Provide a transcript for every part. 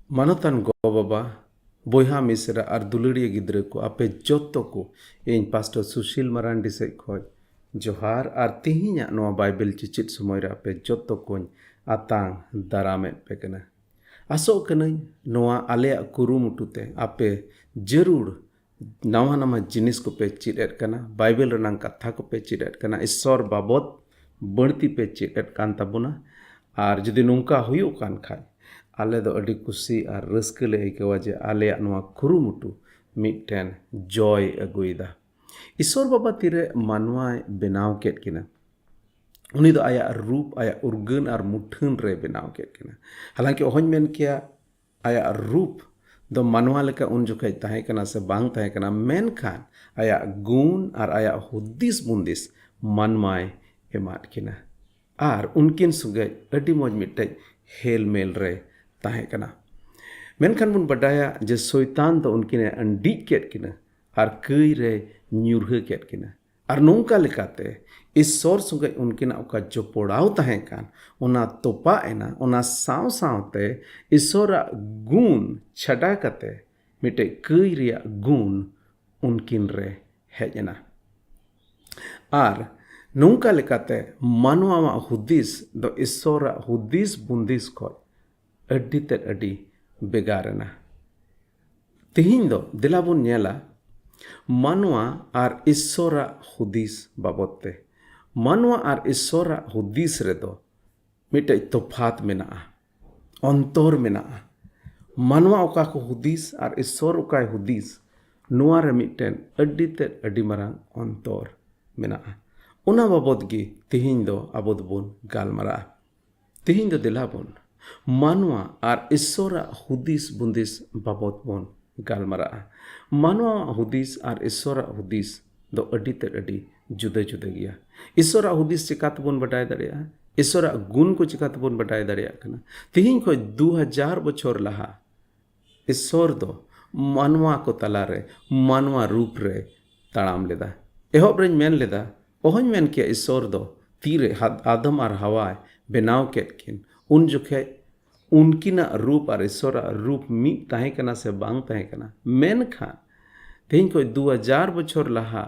Manatan go baba boyha misra ar duluriya gidra ko ape jotto ko ᱤᱧ pastor Sushil Marandi ᱥᱮᱡ ᱠᱷᱚᱡ ᱡᱚᱦᱟᱨ ᱟᱨ ᱛᱤᱦᱤᱧᱟᱜ ᱱᱚᱣᱟ ᱵᱟᱭᱵᱮᱞ ᱪᱤᱪᱤᱫ ᱥᱚᱢᱚᱭ ᱨᱮ ᱟᱯᱮ ᱡᱚᱛᱚ ᱠᱚᱧ ᱟᱛᱟᱝ ᱫᱟᱨᱟᱢᱮᱫ ᱯᱮ ᱠᱟᱱᱟ। ᱟᱥᱚᱜ ᱠᱟᱹᱱᱟᱹᱧ ᱱᱚᱣᱟ ᱟᱞᱮᱭᱟᱜ ᱠᱩᱨᱩᱢᱩᱴᱩ ᱛᱮ ᱟᱯᱮ ᱡᱟᱹᱨᱩᱲ ᱱᱟᱣᱟ ᱱᱟᱣᱟ ᱡᱤᱱᱤᱥ ᱠᱚᱯᱮ ᱪᱮᱫ ᱮᱫ ᱠᱟᱱᱟ, ᱵᱟᱭᱵᱮᱞ ᱨᱮᱱᱟᱜ ᱠᱟᱛᱷᱟ ᱠᱚᱯᱮ ᱪᱮᱫ ᱮᱫ ᱠᱟᱱᱟ, ᱤᱥᱥᱚᱨ ᱵᱟᱵᱚᱫ ᱵᱟᱹᱲᱛᱤ ᱯᱮ ᱪᱮᱫ ᱮᱫ ᱠᱟᱱ ᱛᱟᱵᱚᱱᱟ। ᱟᱨ ᱡᱩᱫᱤ ᱱᱚᱝᱠᱟ ᱦᱩᱭᱩᱜ ᱠᱟᱱ ᱠᱷᱟᱡ ᱟᱞᱮ ᱫᱚ ᱟᱹᱰᱤ ᱠᱩᱥᱤ ᱟᱨ ᱨᱟᱹᱥᱠᱟᱹ ᱞᱮ ᱟᱹᱭᱠᱟᱹᱣᱟ ᱡᱮ ᱟᱞᱮᱭᱟᱜ ᱱᱚᱣᱟ ᱠᱩᱨᱩᱢᱩᱴᱩ ᱢᱤᱫᱴᱮᱱ ᱡᱚᱭ ᱟᱹᱜᱩᱭᱮᱫᱟ। ईश्वर बाबा तीरे मानवाय बेनाव केट किना उनी दो आया रूप आया उर्गन और मुठन रे बेनाव केट किना। हालांकि ओहन मेन किया आया रूप दो मानवा लेका उन जुखे ताहे कना से बांग ताहे कना मेन खान आया गुण और आया हुद्दिस बुंदिस मानवाय एमाट किना आर उनकिन सुगे अडी मौज मिट्टे हेल मेल रे ताहे कना। मेनखान बुन बडाया जे शैतान तो उनकिन अंडी केट किना और कई रे nyurha ket kina ar nongka lekate ईश्वर संगे उनकिन ओका जोपड़ाव ताहे कान ओना तोपा एना ओना साव सावते ईश्वर गुण छडा कते मिटे कई रिया गुण उनकिन रे हेजना आर नongka lekate मानवा हुदिस दो ईश्वर हुदिस बुंदिस को अड्डी ते अड्डी बेगारना। तिहिन दो दिलाबुन नेला मानवा और ईश्वरा हुदिस बाबते मानवा और ईश्वरा हुदिस रे दो मिटे तोफात मेना अंतर मेना मानवा ओका को हुदिस और ईश्वर ओका हुदिस नुआ रे मिटेन अड्डी ते अड्डी मारांग अंतर मेना उना बाबत गी तिहिन दो आबो दोबोन गालमारा। तिहिन दो दिलाबोन मानवा और ईश्वरा हुदिस बुंदिस बाबत बोन गालमारा। मानवा हुदिस और ईश्वर हुदिस दो अड्डी ते अड्डी जुदा जुदा गया। ईश्वर हुदिस चिकात बोन बटाय दड़िया ईश्वर गुण को चिकात बोन बटाय दड़िया कना। तिहिन को 2000 बछर लहा ईश्वर दो मानवा को तला रे मानवा रूप रे ताड़ाम लेदा। एहोब रेन मेन लेदा ओहन मेन किया ईश्वर दो तीरे आदम और हवा बेनाव केट किन उन जुखे उनकिना रूप और ईश्वर रूप मी ताहे कना से बांग ताहे कना मेन खान तेन को 2000 बछर लहा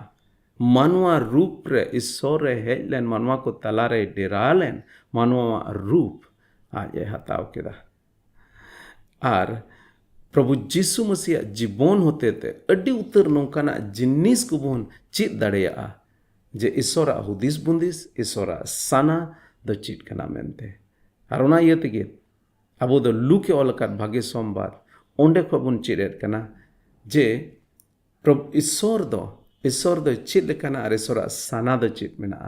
मानवा रूप रे ईश्वर रे हेजलेन मानवा को तला रे डेरालेन मानवा रूप आज हताव केदा आर प्रभु जीसु मसीह जीवन होते ते अड्डी उतर नौकाना जिनिस को बोन चित दड़ेया जे ईश्वर हुदिस बुंदिस ईश्वर साना दो चित कना मेनते आर ओना इयते गे अब दो लुके ओलकात भाग्य सोमवार ओंडे खबुन चिरेत कना जे प्रभु ईश्वर दो चित लेकना और ईश्वर साना दो चित मेना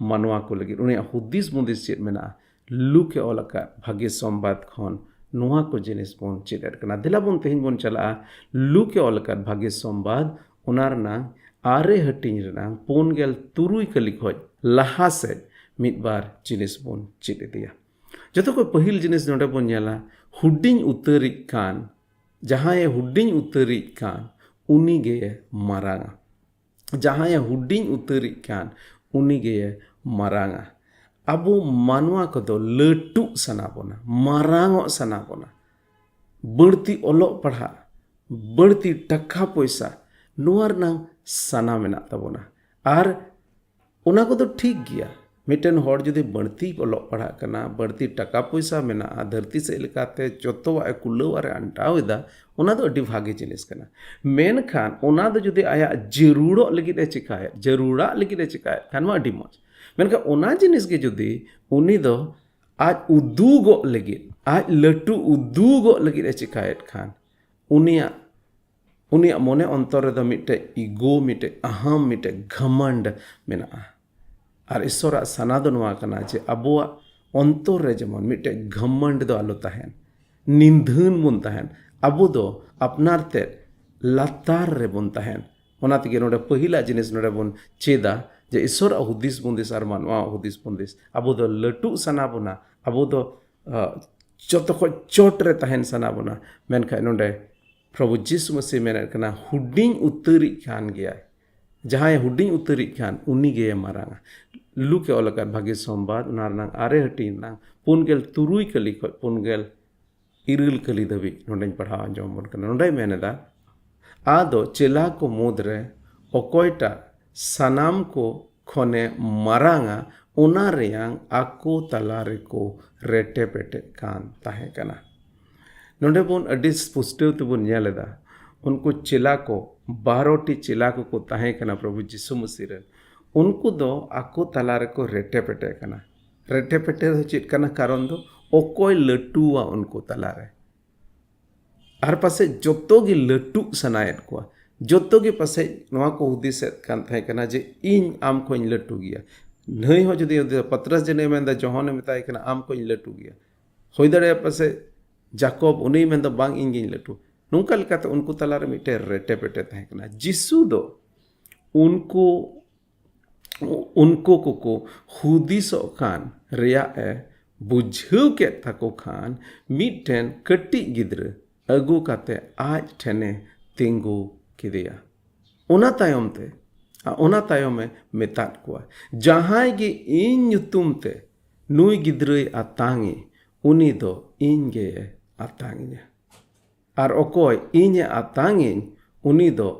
मानवा को लगी उन्हें हुदिस बुंदिस चित मेना लुके ओलकात भाग्य सोमवार खन नुआ को जिनिस बोन चिरेत कना। दिला बोन तेहिन बोन चला लुके ओलकात भाग्य सोमवार उनारना आरे हटिंग रना 5 कली खoj लहा से मिद बार जिनिस बोन चित दिया। जतो को पहिल जिनिस नोडे बोन नेला हुडिंग उतरी कान जहां हुडिंग उतरी कान उनी गे मारांगा जहां हुडिंग उतरी कान उनी गे मारांगा। अब मानवा को दो लटू सना बोना मारांगो सना बोना बढ़ती ओलो पढ़ा बढ़ती टक्का पैसा नुआर ना सना मेना तबोना आर उना को तो ठीक गया मिटन हर जुदि बढ़ती ओलो पढ़ा कना बढ़ती टका पैसा मेना धरती से लेकाते जोतो कुलो आरे अंटावेदा उना दो अड्डी भागे जिनिस कना। मेन खान उना दो जुदि आया जरूरो लगित ए चिकाय जरूरा लगित ए चिकाय खान मा अड्डी मौज मेनका उना जिनिस के जुदि उनी दो आज उदूगो लगित आज लटू उदूगो लगित ए चिकायत खान उनिया उनिया मोने अंतर द मिटे इगो मिटे अहम मिटे घमंड मेना और ईश्वर साना दो नवा कना जे अबुआ अंतर रे जेमन मिटे घमंड दो आलो ताहेन निंधन बुन ताहेन अबु दो अपनार ते लातार रे बुन ताहेन ओना तिगे नोडे पहिला जिनिस नोडे बुन चेदा जे ईश्वर हुदिस बुंदिस और मानवा हुदिस बुंदिस अबु दो लटू सना बुना अबु दो जतो को चोट रे ताहेन सना बुना मेनखा नोडे प्रभु जीसु मसीह मेन कना हुडिंग उतरी खान गया जहां हुडिंग उतरी खान उनी गे मारांगा लुके ओलकात भाग्य सोमवार उनारनांग आरे हटिंग नांग 5 कली खoj 5 इरल कली धाबी नोंडे पढ़ा आंजोमबन कना नोंडे मेनेदा आदो चेला को मुद्रे ओकोयटा सनाम को खोने मारांगा उना रेयांग आको तलारे को रेटे पेटे कान ताहे कना नोंडे बोन अडिस पुस्तेव तबुन नेलेदा उनको चेला को 12टी चेला को ताहे कना प्रभु यीशु मसीह रे उनको दो आको तलारे को रेटे पेटे कना रेटे पेटे दो चेत कना कारण दो ओकोय लटुआ उनको तलारे आर पासे जोतो गी लटु सनायत को जोतो गी पासे नवा को हुदिसेत कान थाय कना जे इन आम को इन लटु गिया नहीं हो जदि पत्रस जने मेंदा जोहने मेताय कना आम को इन लटु गिया होय दरे पासे जाकोब उनी मेंदा बांग इन गिन लटु नोंका लेकाते उनको तलारे मिटे रेटे पेटे थाय कना जिसु दो उनको को हुदिसो कान रिया ए बुझाव के थाको खान मिटेन कट्टी गिद्र अगु काते आज ठेने तिंगु किदिया ओना तायम में मेतात को जहां गे इन ᱧᱩᱛᱩᱢ ते नुई गिद्रई आतांगी उनी दो इन गे आतांगी आर ओकोय इन आतांगी उनी दो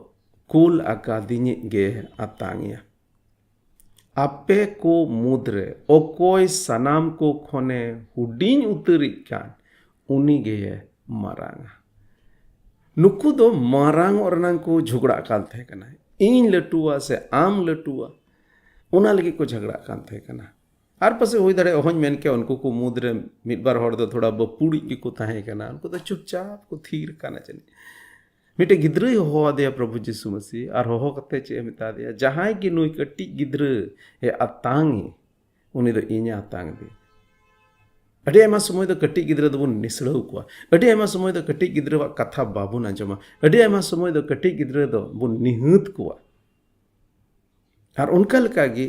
कुल अकादिनी गे आतांगी आपे को मुद्रे ओकोय सनाम को खोने हुडिन उतरी कान उनी गे मारांगा नुकु दो मारांग औरनांग को झगड़ा कान थे कना इन लटुआ से आम लटुआ उना लगी को झगड़ा कान थे कना आर पासे होई दरे ओहन मेन के उनको को मुद्रे मिट बार हर दो थोड़ा बपुड़ी की को ताहे कना उनको तो चुपचाप को थीर काना चली मिटे गिद्रे हो दे प्रभु यीशु मसीह आर हो कते चे मिता दिया जहां की नुई कट्टी गिद्रे ए अतांगी उनी दो इन्या अतांग दी अडे एमा समय दो कट्टी गिद्रे दो निसड़ो को अडे एमा समय दो कट्टी गिद्रे वा कथा बाबू आंजमा अडे एमा समय दो कट्टी गिद्रे दो बु निहत को आर उनका लका गी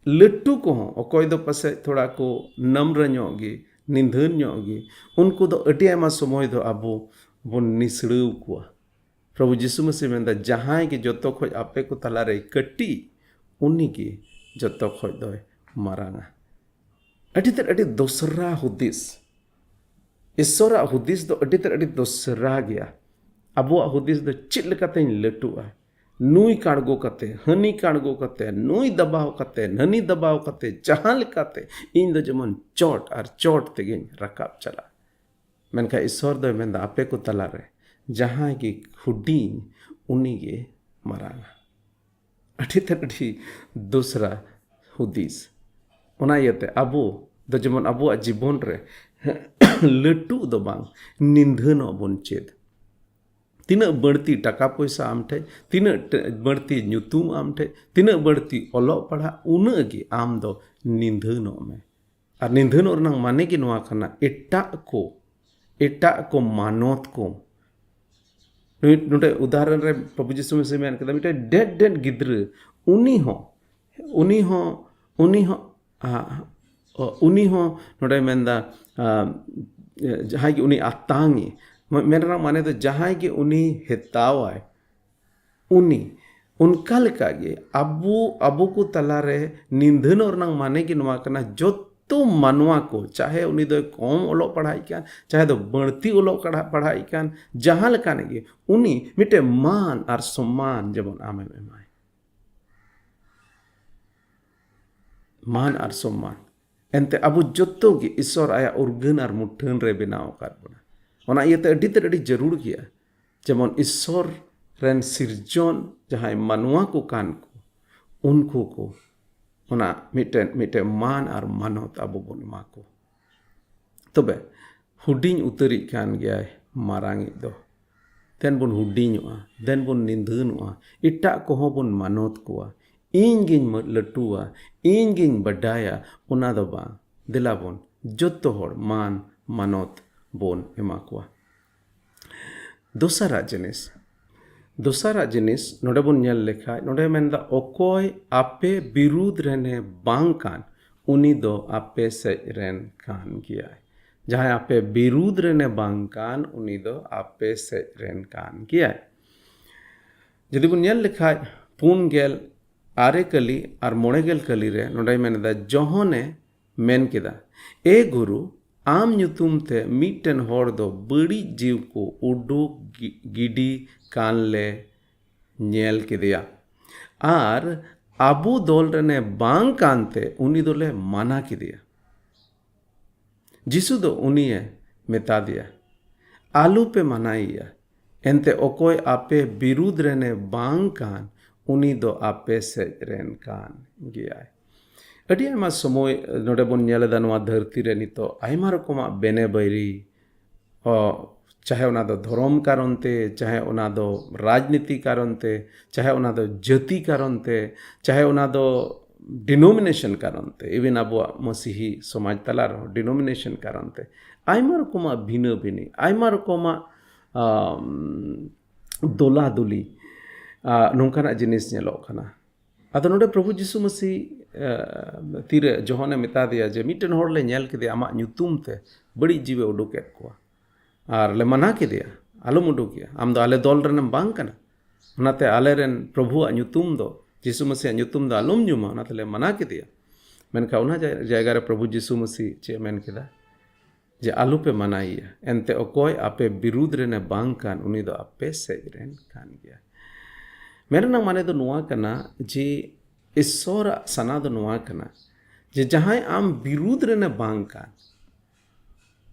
लट्टू को अकोय दो पासे थोड़ा को नम्र गी निंधन गी उनको दो अडे एमा समय दो आबो बु निसड़ो को प्रभु यीशु मसीह मेंदा जहां के जतो खोज आपे को तलारे कट्टी उन्नी की जतो खोज दो मारांगा अडी दोसरा हुदिस ईश्वरा हुदिस दो अडी दोसरा गया अबो हुदिस दो चिल लकाते लटुआ नुई काड़गो कते हनी काड़गो कते नुई दबाव कते ननी दबाव कते जहां लकाते इन दो जमन चोट और चोट तेगे रकाब चला मेनका ईश्वर दो मेंदा आपे को तलारे जहां की हुडीन उनी गे मारांगा अडी दूसरा हुदिस ओना यते अबो दो जमन अबो जीवन रे लटू दो बांग निंधनो बन चेद तीना बढ़ती टका पैसा आम ठे तीना बढ़ती ᱧᱩᱛᱩᱢ आम ठे तीना बढ़ती ओलो पढ़ा उना गे आम दो निंधनो में और निंधनो रनांग माने की नोआ खाना एटा को मानोत को नोटे उदाहरण रे प्रभु यीशु मसीह मेन कदा मिटे डेड गिद्र उनी हो नोटे मेंदा जहां की उनी आतांगी मेरा माने तो जहां की उनी हेतावाय उनी उनका लेका गे अबू को तलारे निंधन और नंग माने की नवा कना जो तो मानवा को चाहे उनी दो कम ओलो पढ़ाई कान चाहे दो बढ़ती ओलो पढ़ाई कान जहां लेका ने गे उनी मिटे मान और सम्मान जबन आमे एमाय मान और सम्मान एंते अबू जोतो गे ईश्वर आया उर्गन और मुठन रे बनाव कर बना ओना इयते अडी जरूर गया जेमन ईश्वर रेन सिरजन जहां मानवा को कान को उनको को ओना मिटे मान और मानत अबो बन मा को तबे हुडिंग उतरी कान गया मारांगी दो देन बन हुडिंगवा देन बन निंधनवा इटा को बन मानत कोआ इन गिन लटुआ इन गिन बडाया ओना दो बा दिला बन जोतो होड़ मान मानत बोन एमा कोआ दोसरा जिनिस नोडे बन नेल लेखा नोडे मेंदा ओकोय आपे विरुद्ध रहने बांग कान उनी दो आपे से रेन कान किया जहां आपे विरुद्ध रहने बांग कान उनी दो आपे से रेन कान किया जदि बन नेल लेखा 4 आरे कली और 9 कली रे नोडे मेनदा जोहने मेन किदा ए गुरु आम ᱧᱩᱛᱩᱢ te mitten hor do badi jiw ko uduk gidi kan le nyel kideya ar abu dol rene bang kante uni dole mana kideya jisu do uniye meta diya alu pe manaiya ente okoy ape birud rene bang kan uni do ape se ren kan giyay ᱟᱹᱰᱤ ᱟᱭᱢᱟ ᱥᱚᱢᱚᱭ ᱱᱚᱰᱮ ᱵᱚᱱ ᱧᱮᱞᱮᱫᱟ ᱱᱚᱣᱟ ᱫᱷᱟᱹᱨᱛᱤ ᱨᱮ ᱱᱤᱛᱚᱜ ᱟᱭᱢᱟ ᱨᱚᱠᱚᱢᱟᱜ ᱵᱮᱱᱮ ᱵᱟᱹᱭᱨᱤ ᱪᱟᱦᱮ ᱚᱱᱟ ᱫᱚ ᱫᱷᱚᱨᱚᱢ ᱠᱟᱨᱚᱱ ᱛᱮ ᱪᱟᱦᱮ ᱚᱱᱟ ᱫᱚ ᱨᱟᱡᱽᱱᱤᱛᱤ ᱠᱟᱨᱚᱱ ᱛᱮ ᱪᱟᱦᱮ ᱚᱱᱟ ᱫᱚ ᱡᱟᱹᱛᱤ ᱠᱟᱨᱚᱱ ᱛᱮ ᱪᱟᱦᱮ ᱚᱱᱟ ᱫᱚ ᱰᱤᱱᱳᱢᱤᱱᱮᱥᱚᱱ ᱠᱟᱨᱚᱱ ᱛᱮ ᱤᱵᱷᱮᱱ ᱟᱵᱚᱣᱟᱜ ᱢᱚᱥᱤᱦᱤ ᱥᱚᱢᱟᱡᱽ ᱛᱟᱞᱟ ᱨᱮᱦᱚᱸ ᱰᱤᱱᱳᱢᱤᱱᱮᱥᱚᱱ ᱠᱟᱨᱚᱱ ᱛᱮ ᱟᱭᱢᱟ ᱨᱚᱠᱚᱢᱟᱜ ᱵᱷᱤᱱᱟᱹ ᱵᱷᱤᱱᱤ ᱟᱭᱢᱟ ᱨᱚᱠᱚᱢᱟᱜ ᱫᱳᱞᱟ ᱫᱩᱞᱤ ᱱᱚᱝᱠᱟᱱᱟᱜ ᱡᱤᱱᱤᱥ ᱧᱮᱞᱚᱜ ᱠᱟᱱᱟ ᱟᱫᱚ ᱱᱚᱰᱮ ᱯᱨᱚᱵᱷᱩ ᱡᱤᱥᱩ ᱢᱟᱥᱤ ᱛᱤᱨᱮ ᱡᱚᱦᱚᱱᱮ ᱢᱮᱛᱟ ᱫᱮᱭᱟ ᱡᱮ ᱢᱤᱫᱴᱮᱱ ᱦᱚᱲ ᱞᱮ ᱧᱮᱞ ᱠᱮᱫᱮᱭᱟ ᱟᱢᱟᱜ ᱧᱩᱛᱩᱢ ᱛᱮ ᱵᱟᱹᱲᱤᱡ ᱡᱤᱣᱮ ᱩᱰᱩᱠᱮᱫ ᱠᱚᱣᱟ ᱟᱨ ᱞᱮ ᱢᱟᱱᱟ ᱠᱮᱫᱮᱭᱟ ᱟᱞᱚᱢ ᱩᱰᱩᱠᱮᱭᱟ ᱟᱢ ᱫᱚ ᱟᱞᱮ ᱫᱚᱞ ᱨᱮᱱᱮᱢ ᱵᱟᱝ ᱠᱟᱱᱟ ᱚᱱᱟᱛᱮ ᱟᱞᱮᱨᱮᱱ ᱯᱨᱚᱵᱷᱩᱣᱟᱜ ᱧᱩᱛᱩᱢ ᱫᱚ ᱡᱤᱥᱩ ᱢᱟᱥᱤᱭᱟᱜ ᱧᱩᱛᱩᱢ ᱫᱚ ᱟᱞᱚᱢ ᱧᱩᱢᱟ ᱚᱱᱟᱛᱮ ᱞᱮ ᱢᱟᱱᱟ ᱠᱮᱫᱮᱭᱟ ᱢᱮᱱᱠᱷᱟᱱ ᱚᱱᱟ ᱡᱟᱭᱜᱟ ᱨᱮ ᱯᱨᱚᱵᱷᱩ ᱡᱤᱥᱩ ᱢᱟᱥᱤ ᱪᱮᱫ ᱢᱮᱱ ᱠᱮᱫᱟ ᱡᱮ ᱟᱞᱚᱯᱮ ᱢᱟᱱᱟᱭᱮᱭᱟ ᱮᱱᱛᱮ ᱚᱠᱚᱭ ᱟᱯᱮ ᱵᱤᱨᱩᱫ ᱨᱮᱱᱮ ᱵᱟᱝ ᱠᱟᱱ ᱩᱱᱤ ᱫᱚ ᱟᱯᱮ ᱥᱮᱡ ᱨᱮᱱ ᱠᱟᱱ ᱜᱮᱭᱟ ᱢᱮᱱ ᱨᱮᱱᱟᱜ ᱢᱟᱱᱮ ᱫᱚ ᱱᱚᱣᱟ ᱠᱟᱱᱟ ᱡᱮ ᱤᱥᱥᱚᱨᱟᱜ ᱥᱟᱱᱟ ᱫᱚ ᱱᱚᱣᱟ ᱠᱟᱱᱟ ᱡᱮ ᱡᱟᱦᱟᱸᱭ ᱟᱢ ᱵᱤᱨᱩᱫ ᱨᱮᱱᱮ ᱵᱟᱝ ᱠᱟᱱ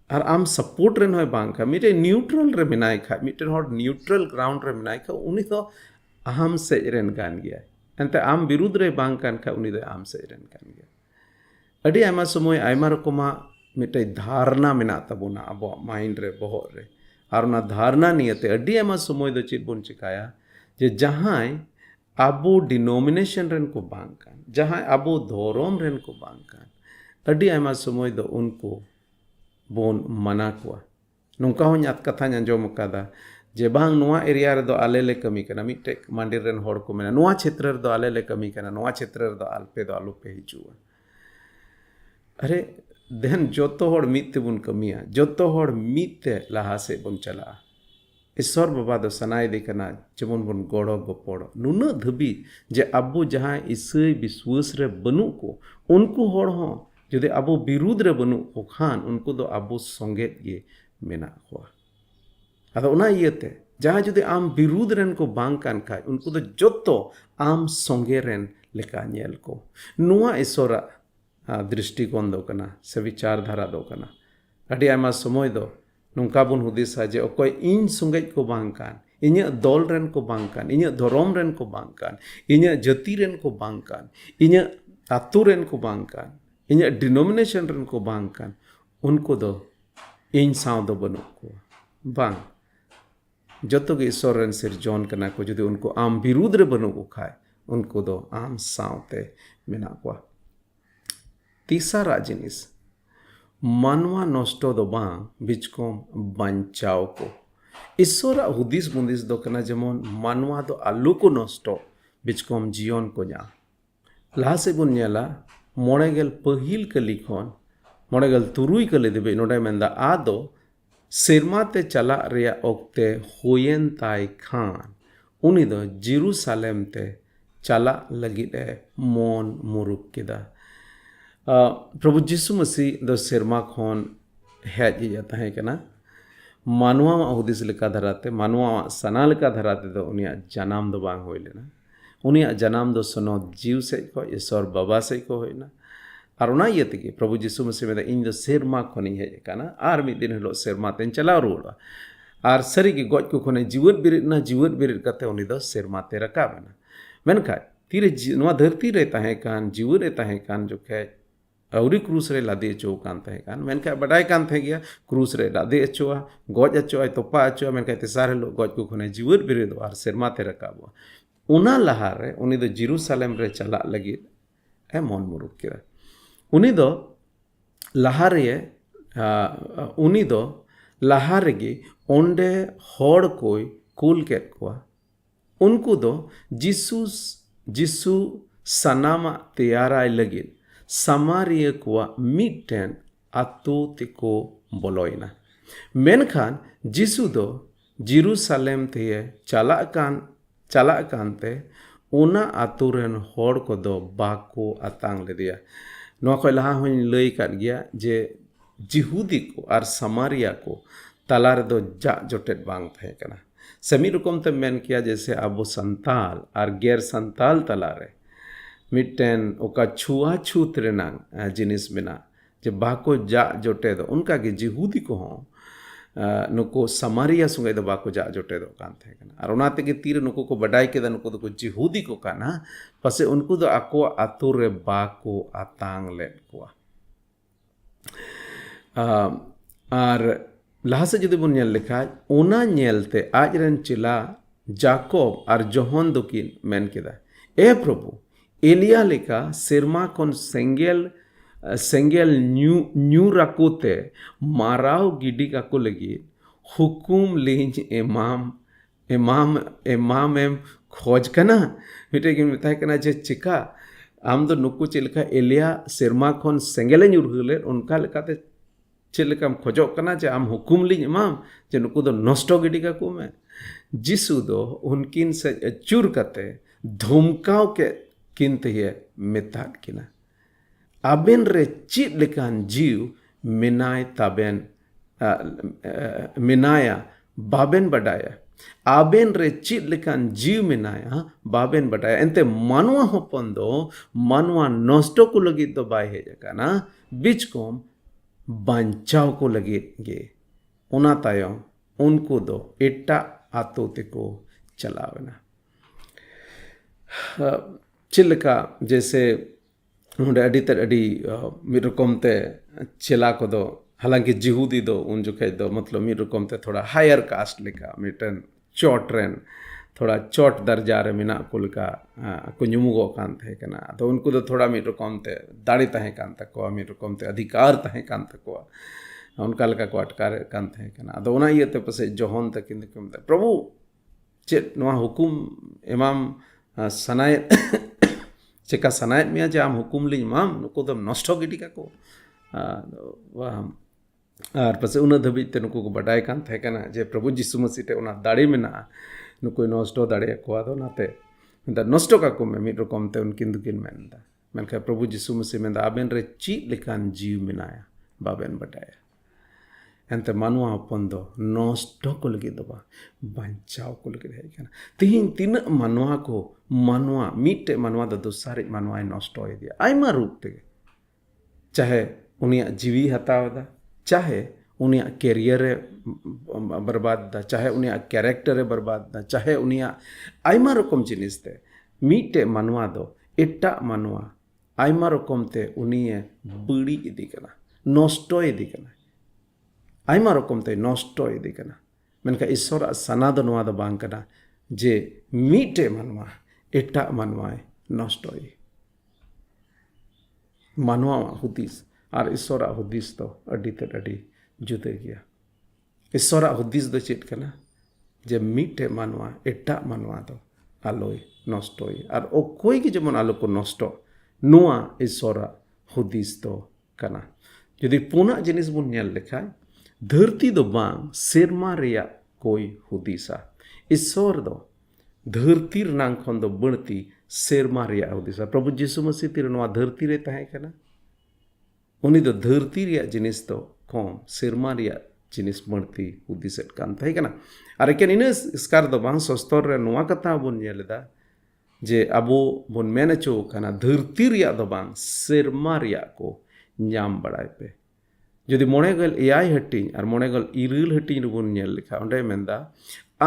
ᱟᱨ ᱟᱢ ᱥᱟᱯᱳर्ट ᱨᱮᱱ ᱦᱚᱸᱭ ᱵᱟᱝ ᱠᱟᱱ ᱢᱤᱫᱴᱮᱱ ᱱᱤᱭᱩᱴᱨᱟᱞ ᱨᱮ ᱢᱮᱱᱟᱭ ᱠᱷᱟᱡ ᱢᱤᱫᱴᱮᱱ ᱦᱚᱲ ᱱᱤᱭᱩᱴᱨᱟᱞ ᱜᱨᱟᱣᱩন্ড ᱨᱮ ᱢᱮᱱᱟᱭ ᱠᱷᱟᱡ ᱩᱱᱤ ᱫᱚ ᱟᱢ ᱥᱮᱡ ᱨᱮᱱ ᱠᱟᱱ ᱜᱮᱭᱟᱭ ᱮᱱᱛᱮ ᱟᱢ ᱵᱤᱨᱩᱫ ᱨᱮ ᱵᱟᱝ ᱠᱟᱱ ᱠᱷᱟᱡ ᱩᱱᱤ ᱫᱚ ᱟᱢ ᱥᱮᱡ ᱨᱮᱱ ᱠᱟᱱ ᱜᱮᱭᱟ ᱟᱹᱰᱤ ᱟᱭᱢᱟ ᱥᱚᱢᱚᱭ ᱟᱭᱢᱟ ᱨᱚᱠᱚᱢᱟᱜ ᱢᱤᱫᱴᱮᱡ ᱫᱷᱟᱨᱱᱟ ᱢᱮᱱᱟᱜ ᱛᱟᱵᱚᱱᱟ ᱟᱵᱚᱣᱟᱜ ᱢᱟᱭᱤᱱᱰ ᱨᱮ ᱵᱚᱦᱚᱜ ᱨᱮ ᱟᱨ ᱚᱱᱟ ᱫᱷᱟᱨᱱᱟ ᱱᱤᱭᱮᱛᱮ ᱟᱹᱰᱤ ᱟᱭᱢᱟ ᱥᱚᱢᱚᱭ ᱫᱚ ᱪᱮᱫ ᱵᱚᱱ ᱪᱤᱠᱟᱹᱭᱟ ᱡᱮ ᱡᱟᱦᱟᱸᱭ ᱟᱵᱚ ᱰᱤᱱᱳᱢᱤᱱᱮᱥᱚᱱ ᱨᱮᱱ ᱠᱚ ᱵᱟᱝ ᱠᱟᱱ ᱡᱟᱦᱟᱸᱭ ᱟᱵᱚ ᱫᱷᱚᱨᱚᱢ ᱨᱮᱱ ᱠᱚ ᱵᱟᱝ ᱠᱟᱱ ᱟᱹᱰᱤ ᱟᱭᱢᱟ ᱥᱚᱢᱚᱭ ᱫᱚ ᱩᱱᱠᱩ ᱵᱚᱱ ᱢᱟᱱᱟ ᱠᱚᱣᱟ ᱱᱚᱝᱠᱟ ᱦᱚᱸ ᱠᱟᱛᱷᱟᱧ ᱟᱸᱡᱚᱢ ᱟᱠᱟᱫᱟ ᱡᱮ ᱵᱟᱝ ᱱᱚᱣᱟ ᱮᱨᱤᱭᱟ ᱨᱮᱫᱚ ᱟᱞᱮ ᱞᱮ ᱠᱟᱹᱢᱤ ᱠᱟᱱᱟ ᱢᱤᱫᱴᱮᱡ ᱢᱟᱱᱰᱤᱨ ᱨᱮᱱ ᱦᱚᱲ ᱠᱚ ᱢᱮᱱᱟ ᱱᱚᱣᱟ ᱪᱷᱮᱛᱨᱚ ᱨᱮᱫᱚ ᱟᱞᱮ ᱞᱮ ᱠᱟᱹᱢᱤ ᱠᱟᱱᱟ ᱱᱚᱣᱟ ᱪᱷᱮᱛᱨᱚ ᱨᱮᱫᱚ ᱟᱯᱮ ᱫᱚ ᱟᱞᱚᱯᱮ ᱦᱤᱡᱩᱜᱼᱟ अरे देन जोतो हड़ मीत तेबुन कमिया जोतो हड़ मीत ते लहा से बन चला ईश्वर बाबा दो सनाय दे कना जेमन बन गोड़ो गोपड़ नुना धबी जे अबो जहां ईसई विश्वास रे बनु को उनको हड़ हो जदि अबो विरुद्ध रे बनु को खान उनको दो अबो संगे गे मेना हुआ अदा उना इयते जहां जदि आम विरुद्ध रेन को बांग कान खाय उनको दो जोतो आम संगे रेन लेका नेल को नुआ ईश्वर दृष्टिकोण दो कना से विचारधारा दो कना अड़ी आयमा समय दो नोंका बुन हुदिसा जे अकोय इन संगे को बांग कान इन्या दल रेन को बांग कान इन्या धर्म रेन को बांग कान इन्या जाति रेन को बांग कान इन्या आतु रेन को बांग कान इन्या डिनोमिनेशन रेन को बांग कान उनको दो इन साव दो बनु को बांग जतो के ईश्वर रेन सिरजोन कना को जदि उनको आम विरुद्ध रे बनु को खाय उनको दो आम सावते मेना को तीसरा जिनिस मानवा नष्ट दो बांग बिचकोम बंचाव को ईश्वरा हुदिस बुंदिस दो कना जेमन मानवा दो आलू को नष्ट बिचकोम जीवन को जा लहा से बुन नेला मोड़ेगेल पहिल कली खन मोड़ेगेल तुरुई कली देबे नोडे मेंदा आदो सेरमा ते चला रेया ओक्ते होयेन ताई खान उनी दो जेरूसलेम ते चला लगित मन मुरुक केदा प्रभु जीसु मसीह दो सेरमा खन हेज जाता है कना मानवा हुदिस लेका धराते मानवा सना लेका धराते दो उनिया जनाम दो बांग होय लेना उनिया जनाम दो सनो जीव से को ईश्वर बाबा से को होयना और उना इयते के प्रभु जीसु मसीह में इन दो सेरमा खनि हेज कना आर मिद दिन हलो सेरमा तेन चला रुवा और सरी के गज को खने जीवत बिरित कते उनी दो सेरमा ते रकाबना मेनखा तीरे नवा धरती रे ताहे कान जीव रे ताहे कान जो खे अवरी क्रूस रे लादे अचो कान ताहे कान मेनखा बडाय कान थे गया क्रूस रे लादे अचोआ गज अचोआ तोपा अचोआ मेनखा तेसार हलो गज को खने जीवत बिरित और सेरमा ते रकाबो उना लहा रे उनी दो जेरूसलेम रे चला लगी ए मन मुरुक केरा उनी दो लहा रे ओंडे हड़ कोई कूल केत कोआ उनको दो जिसु सनामा तैयाराय लगी समारिय कोआ मिटन आतो तिको बोलोइना मेनखान जिसु दो जेरूसलेम ते चला कानते उना आतो रेन हड़ को दो बाको आतांग लेदिया नोआ को लहा हों लई काट गया जे जिहुदी को और समारिया को तलारे दो जा जोटेट बांग थे कना समी रकम ते मेन किया जैसे अब संताल और गैर संताल तलारे मिट्टेन ओका छुआ छूत रेनांग जिनिस बिना जे बाको जा जोटे दो उनका के जिहुदी को हों नुको समारिया सुंगे दो बाको जा जोटे दो कान थे कना और उनाते के तीर नुको को बडाई के दा नुको दो को जिहुदी को काना पसे उनको दो आको आतुरे बाको आतांग लेट को और लहा से जुदी बुन नेल लेखा ओना नेलते आज रन चिला जाकोब और जोहन दुकिन मेन केदा ए प्रभु एलिया लेका सिरमा कोन सेंगेल न्यू राकोते माराव गिडी का को लगी हुकुम लेंज इमाम एम खोज कना मिटे कि मिताय कना जे चिका आम दो नुकु चिलका एलिया सिरमा कोन सेंगेल न्यूरगले उनका लेकाते चिलकम खोजो कना जे आम हुकुम लिंज इमाम जे नुकु दो नष्टो गिडी का को में जिसु दो उनकिन से चूर करते धूमकाव के किंत ये मिताट किना आबेन रे चित लेकान जीव मिनाय ताबेन मिनाया बाबेन बडाया आबेन रे चित लेकान जीव मिनाया बाबेन बडाया एंते मानवा होपन दो मानवा नष्टो को लगी तो बाय हे जकाना बीच कोम बांचाव को लगे गे उना तायम उनको दो एटा आतो ते को चलावना चिल्का जैसे उन्हें अड़ी तर अड़ी मिर रकम ते चिला को दो हालांकि जिहुदी दो उन जो कह दो मतलब मिर रकम ते थोड़ा हायर कास्ट लेका मिटन चोट रेन थोड़ा चोट दर्जा रे मिना कुल का को नुमुगो कान थे कना तो उनको तो थोड़ा मिर रकम ते दाड़ी तहे कान तक मिर रकम ते अधिकार तहे कान तक उनका लका को अटकार कान थे कना तो उना ये ते पसे जोहन तक इनकम ते प्रभु चेत नवा हुकुम इमाम सनाय चेका सनायत मिया जे आम हुकुम ली इमाम नुको दम नष्टो गिडी का को और पसे उन धबी ते नुको को बडाय कान थे कना जे प्रभु यीशु मसीह ते उना दाड़ी मेना नुको नष्टो दाड़े को आदो नाते दा नष्टो का को में मिट रकम ते उनकिन दुकिन मेनदा मेनका प्रभु यीशु मसीह मेनदा आबेन रे ची लेकान जीव मिनाया बाबेन बडाया एंते मानुआ हपन दो नष्टो को लगी दो बांचाव को लगी है कना तिहिन तीन मानुआ को मानुआ मिटे मानुआ दो दूसरे मानुआ नष्टो है दिया आयमा रूप ते चाहे उनिया जीवी हतावदा चाहे उनिया कैरियर बर्बाद दा चाहे उनिया कैरेक्टर बर्बाद दा चाहे उनिया आयमा रकम जिनिस ते मिटे मानुआ दो एटा मानुआ आयमा रकम ते उनिया बड़ी इदी कना नष्टो इदी कना आयमा रकम ते नष्टो इदी कना मेनका ईश्वर सना दो नवा दो बांग कना जे मिटे मानुआ एटा मानुआ नष्टो मानुआ हुदिस और ईश्वर हुदिस तो अडी ते अडी जुदे गया ईश्वर हुदिस दो चेत कना जे मिटे मानुआ एटा मानुआ दो आलोय नष्टोय और ओ कोई की जमन आलो को नष्टो नुआ ईश्वर हुदिस दो कना यदि पुना जिनिस बुन नेल लेखाय धरती दो बांग सेरमा रेया कोई हुदिसा ईश्वर दो धरती रनांग खन दो बढ़ती सेरमा रेया हुदिसा प्रभु यीशु मसीह तिर नवा धरती रे तहे कना उनी दो धरती रेया जिनिस दो कम सेरमा रेया जिनिस बढ़ती हुदिसेट कान तहे कना अरे केन इन स्कार दो बांग सस्तर रे नवा कथा बुन नेलदा जे अबो बुन मेन चो कना धरती रेया दो बांग सेरमा रेया को ᱧᱟᱢ ᱵᱟᱲᱟᱭ ᱯᱮ ᱡᱩᱫᱤ 9 ᱮᱭᱟᱭ ᱦᱟᱹᱴᱤᱧ ᱟᱨ 9 ᱤᱨᱟᱹᱞ ᱦᱟᱹᱴᱤᱧ ᱨᱮᱵᱚᱱ ᱧᱮᱞ ᱞᱮᱠᱷᱟᱱ ᱚᱸᱰᱮ ᱢᱮᱱᱫᱟ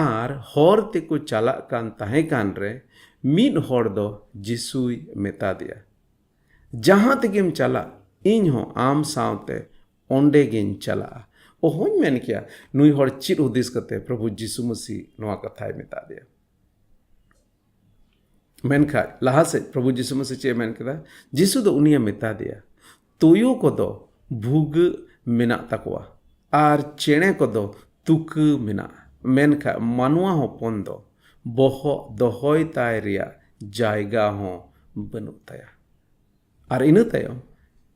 ᱟᱨ ᱦᱚᱨ ᱛᱮᱠᱚ ᱪᱟᱞᱟᱜ ᱠᱟᱱ ᱛᱟᱦᱮᱸ ᱠᱟᱱ ᱨᱮ ᱢᱤᱫ ᱦᱚᱲ ᱫᱚ ᱡᱤᱥᱩᱭ ᱢᱮᱛᱟ ᱫᱮᱭᱟ ᱡᱟᱦᱟᱸ ᱛᱮᱜᱮᱢ ᱪᱟᱞᱟᱜ ᱤᱧ ᱦᱚᱸ ᱟᱢ ᱥᱟᱶᱛᱮ ᱚᱸᱰᱮ ᱜᱤᱧ ᱪᱟᱞᱟᱜᱼᱟ ᱚᱦᱚᱧ ᱢᱮᱱ ᱠᱮᱭᱟ ᱱᱩᱭ ᱦᱚᱲ ᱪᱮᱫ ᱦᱩᱫᱤᱥ ᱠᱟᱛᱮ ᱯᱨᱚᱵᱷᱩ ᱡᱤᱥᱩ ᱢᱟᱹᱥᱤ ᱱᱚᱣᱟ ᱠᱟᱛᱷᱟᱭ ᱢᱮᱛᱟ ᱫᱮᱭᱟ ᱢᱮᱱᱠᱷᱟᱱ ᱞᱟᱦᱟ ᱥᱮᱫ ᱯᱨᱚᱵᱷᱩ ᱡᱤᱥᱩ ᱢᱟᱹᱥᱤ ᱪᱮᱫ ᱢᱮᱱ ᱠᱮᱫᱟ ᱡᱤᱥᱩ ᱫᱚ ᱩᱱᱤᱭ ᱢᱮᱛᱟ ᱫᱮᱭᱟ तुयो को दो भूग मिना तकवा आर चेणे को दो तुक मिना मेनखा मानुआ होपन दो बहो दोहोय ताय रिया जायगा हो बनु ताया आर इन तायम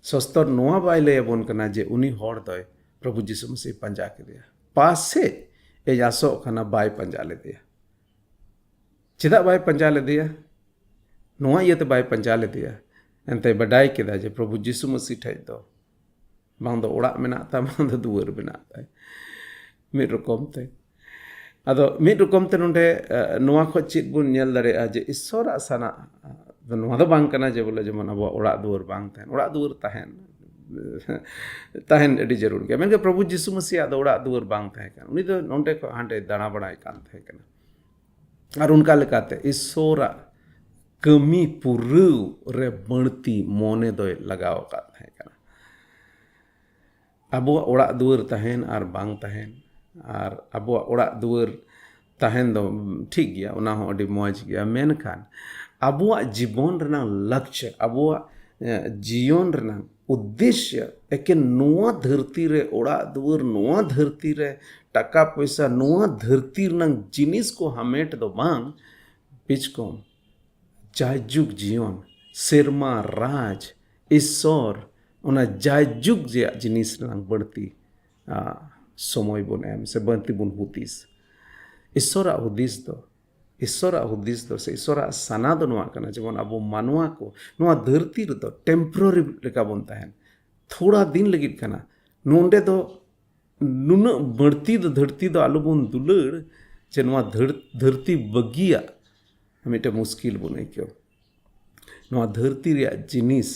सस्तर नोआ बाय लयबोन कना जे उनी होड़ दोय प्रभु यीशु मसीह पंजा के दिया पासे ए यासो खाना बाय पंजा ले दिया चिदा बाय पंजा ले दिया नोआ ये तो बाय पंजा ले दिया एंते बडाई केदा जे प्रभु यीशु मसीह ठे दो bang do orak menak ta bang do duar menak ta mid rokom te ado mid rokom te nonde noa kho chit bun nyel dare'a je isora sana noa do bang kana je bole jemon abo orak duar bang tahen orak duar tahen adi jarur gaya menke Prabhu Jisu Masih ado orak duar bang tahen kan uni do nonde kho hande dana badai kan tahen kana ar unka lekate isora kami purau re berti mone doy lagaw kat tahen kana abuak orak duar tahen ar bang tahen ar abuak orak duar tahen do ठीक गया उना हो adi moj gaya menkan abuak jibon renang lakshya abuak jiyon renang उद्देश्य एकेन नोआ धरती रे ओड़ा दुवर नोआ धरती रे टका पैसा नोआ धरती रनang जिनिस को हमेट दो बांग पिचकोम जायजुग जीवन सेरमा राज ईश्वर उना जायजुग जे जिनिस रनang बढ़ती समय बन एम से बढ़ती बन हुदिस ईश्वरा हुदिस दो से ईश्वरा साना दो नोआ कना जेबन अबो मानवा को नोआ धरती रे दो टेम्पररी लेका बन ताहेन थोड़ा दिन लगित कना नोंडे दो नुन बढ़ती दो धरती दो आलू बन दुलड़ जे नोआ धरती बगिया मिटे मुश्किल बने क्यों नोआ धरती रे जिनिस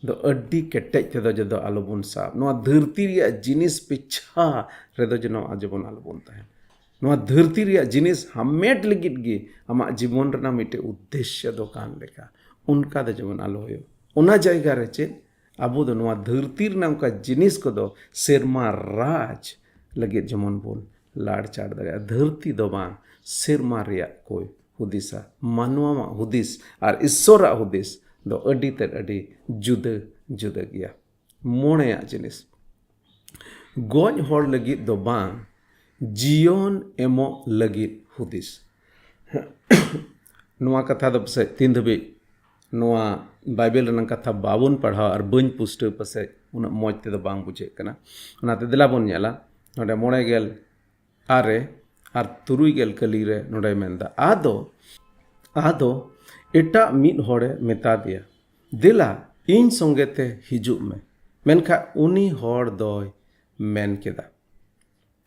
दो अड्डी केटेज ते दो जदो आलू बन साब नोआ धरती रे जिनिस पिछा रे दो जनो आजबन आलू बन ताहेन नोआ धरती रे जिनिस हमेट लगित गे आमा जीवन रना मिटे उद्देश्य दो कान लेका उनका दो जमन आलो होयो उना जायगा रे चे अबो दो नोआ धरती रना उनका जिनिस को दो सेरमा राज लगित जमन बोल लाड़ चाड़ दगा धरती दो बांग सेरमा रिया कोई हुदिसा मानवा मा हुदिस और ईश्वरा हुदिस दो अडी ते अडी जुदा जुदा गया मोने जिनिस गोज होड़ लगित दो बांग जीवन एमो लगित हुदिस नोआ कथा दो पसे तीन धबी नोआ बाइबल रनang कथा बाबुन पढ़ा और बन पुष्ट पसे उन मौज ते दो बांग बुझे कना उनाते दिला बन नेला नोडे मोणे गेल आरे और तुरुई गेल कली रे नोडे मेंदा आदो एटा मिद होड़े मेता दिया दिला इन संगे ते हिजुग में मेनखा उनी होड़ दोय मेन केदा